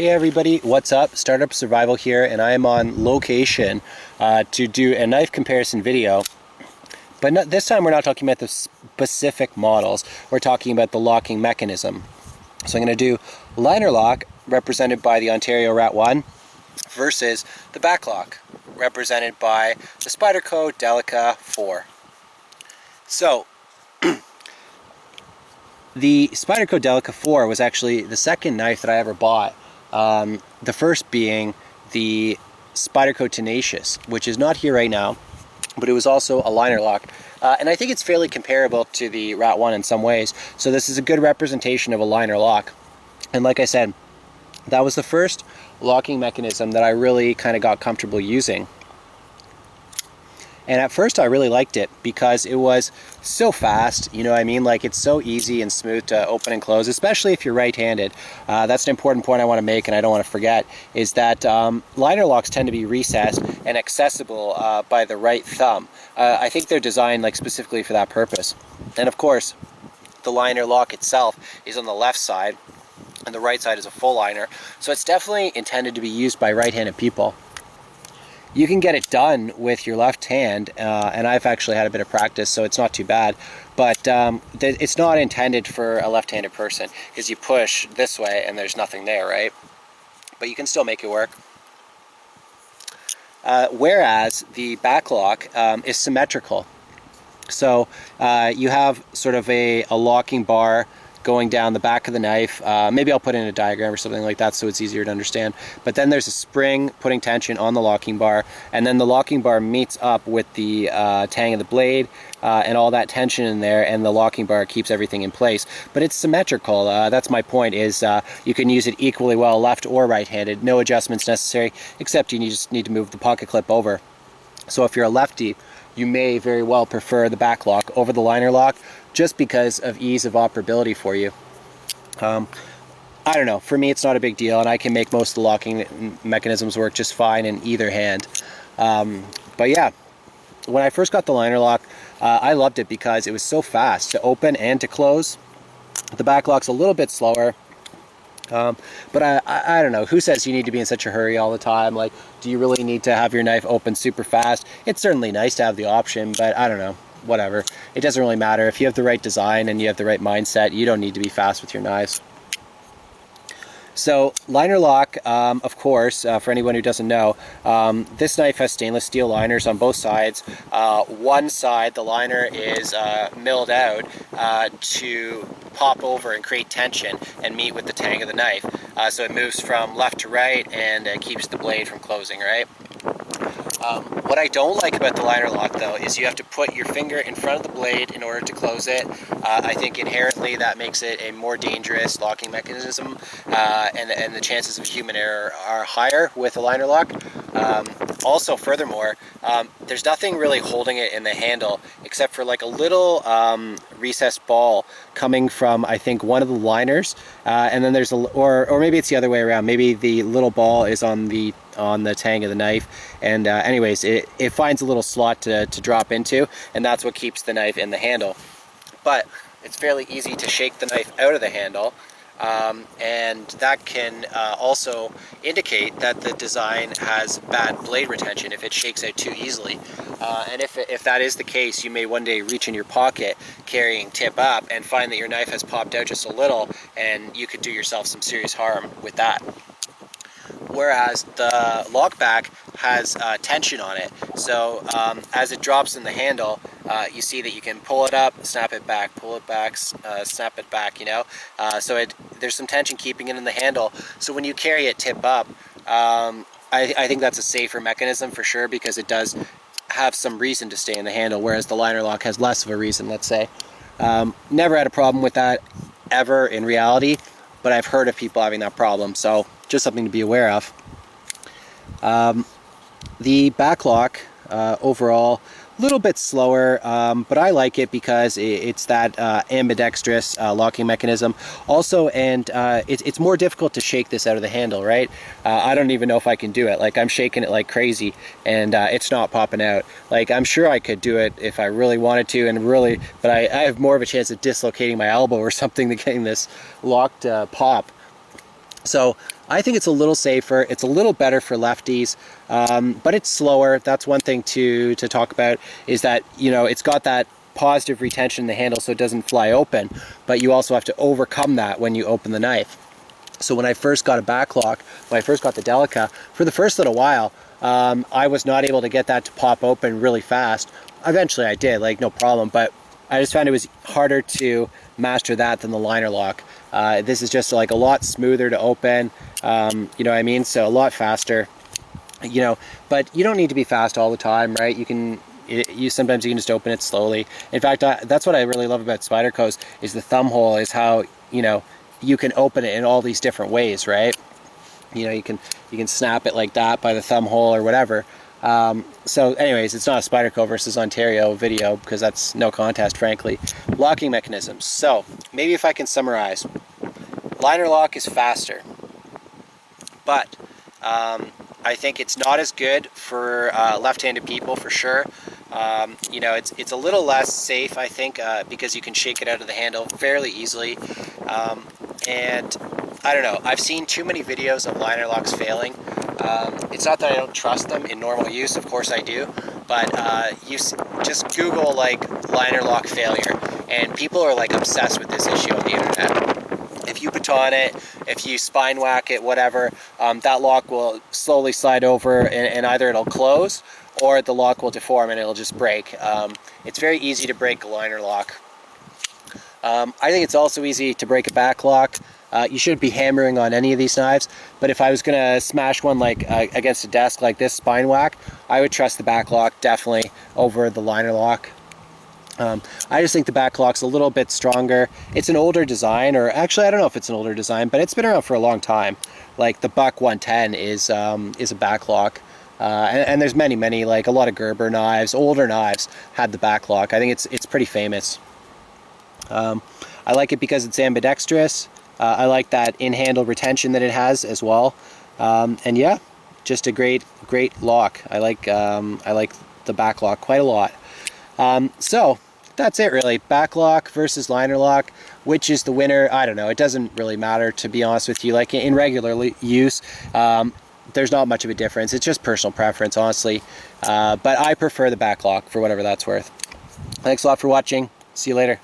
Hey everybody, what's up? Startup Survival here, and I am on location to do a knife comparison video. But this time we're not talking about the specific models, we're talking about the locking mechanism. So I'm going to do liner lock, represented by the Ontario Rat 1, versus the back lock, represented by the Spyderco Delica 4. So, the Spyderco Delica 4 was actually the second knife that I ever bought. The first being the Spyderco Tenacious, which is not here right now, but it was also a liner lock. And I think it's fairly comparable to the Rat 1 in some ways. So this is a good representation of a liner lock. And like I said, that was the first locking mechanism that I really kind of got comfortable using. And at first I really liked it because it was so fast, you know what I mean? Like, it's so easy and smooth to open and close, especially if you're right-handed. That's an important point I want to make, and I don't want to forget, is that liner locks tend to be recessed and accessible by the right thumb. I think they're designed like specifically for that purpose. And of course, the liner lock itself is on the left side, and the right side is a full liner. So it's definitely intended to be used by right-handed people. You can get it done with your left hand, and I've actually had a bit of practice, so it's not too bad. But it's not intended for a left-handed person, because you push this way and there's nothing there, right? But you can still make it work. Whereas the back lock is symmetrical. So you have sort of a locking bar going down the back of the knife. Maybe I'll put in a diagram or something like that so it's easier to understand. But then there's a spring putting tension on the locking bar, and then the locking bar meets up with the tang of the blade and all that tension in there, and the locking bar keeps everything in place. But it's symmetrical. That's my point, is you can use it equally well left or right-handed. No adjustments necessary, except you just need to move the pocket clip over. So if you're a lefty, you may very well prefer the back lock over the liner lock, just because of ease of operability for you. I don't know, for me it's not a big deal, and I can make most of the locking mechanisms work just fine in either hand. But yeah, when I first got the liner lock, I loved it because it was so fast to open and to close. The back lock's a little bit slower. But I don't know, who says you need to be in such a hurry all the time? Like, do you really need to have your knife open super fast? It's certainly nice to have the option, but I don't know, whatever. It doesn't really matter. If you have the right design and you have the right mindset, you don't need to be fast with your knives. So liner lock, of course, for anyone who doesn't know, this knife has stainless steel liners on both sides. One side, the liner is milled out to pop over and create tension and meet with the tang of the knife. So it moves from left to right and keeps the blade from closing, right? What I don't like about the liner lock, though, is you have to put your finger in front of the blade in order to close it. I think inherently that makes it a more dangerous locking mechanism, and the chances of human error are higher with a liner lock. Also, furthermore, there's nothing really holding it in the handle except for like a little recessed ball coming from, I think, one of the liners, and then there's or maybe it's the other way around. Maybe the little ball is on the tang of the knife, and anyways, it finds a little slot to drop into, and that's what keeps the knife in the handle. But it's fairly easy to shake the knife out of the handle, and that can also indicate that the design has bad blade retention if it shakes out too easily. And if that is the case, you may one day reach in your pocket carrying tip up and find that your knife has popped out just a little, and you could do yourself some serious harm with that. Whereas the lock back has tension on it, so as it drops in the handle, you see that you can pull it up, snap it back, pull it back, snap it back, you know. So there's some tension keeping it in the handle, so when you carry it tip up, I think that's a safer mechanism for sure, because it does have some reason to stay in the handle, whereas the liner lock has less of a reason, let's say. Never had a problem with that ever in reality, but I've heard of people having that problem, so just something to be aware of. The back lock, overall, a little bit slower, but I like it because it's that ambidextrous locking mechanism. Also, and it's more difficult to shake this out of the handle, right? I don't even know if I can do it. Like, I'm shaking it like crazy, and it's not popping out. Like, I'm sure I could do it if I really wanted to, and really, but I have more of a chance of dislocating my elbow or something than getting this locked pop. So I think it's a little safer. It's a little better for lefties, but it's slower. That's one thing to talk about, is that, you know, it's got that positive retention in the handle so it doesn't fly open, but you also have to overcome that when you open the knife. So when I first got a backlock, when I first got the Delica, for the first little while, I was not able to get that to pop open really fast. Eventually I did, like, no problem, but I just found it was harder to master that than the liner lock. This is just like a lot smoother to open, you know what I mean? So a lot faster, you know, but you don't need to be fast all the time, right? You can, sometimes you can just open it slowly. In fact, that's what I really love about Spyderco's, is the thumb hole, is how, you know, you can open it in all these different ways, right? You know, you can snap it like that by the thumb hole or whatever. So anyways, it's not a Spyderco versus Ontario video, because that's no contest, frankly. Locking mechanisms. So maybe if I can summarize, liner lock is faster, but I think it's not as good for left-handed people, for sure. You know, it's a little less safe, I think, because you can shake it out of the handle fairly easily. And I don't know, I've seen too many videos of liner locks failing. It's not that I don't trust them in normal use, of course I do, but you just Google like liner lock failure, and people are like obsessed with this issue on the internet. If you baton it, if you spine whack it, whatever, that lock will slowly slide over, and either it'll close or the lock will deform and it'll just break. It's very easy to break a liner lock. I think it's also easy to break a back lock. You shouldn't be hammering on any of these knives, but if I was going to smash one like against a desk like this spine whack, I would trust the back lock definitely over the liner lock. I just think the back lock's a little bit stronger. It's an older design, or actually I don't know if it's an older design, but it's been around for a long time. Like the Buck 110 is a back lock. And there's many, like a lot of Gerber knives, older knives had the back lock. I think it's pretty famous. I like it because it's ambidextrous. I like that in-handle retention that it has as well. And yeah, just a great lock. I like the back lock quite a lot. So that's it really. Back lock versus liner lock. Which is the winner? I don't know. It doesn't really matter, to be honest with you. Like in regular use, there's not much of a difference. It's just personal preference, honestly. But I prefer the back lock for whatever that's worth. Thanks a lot for watching. See you later.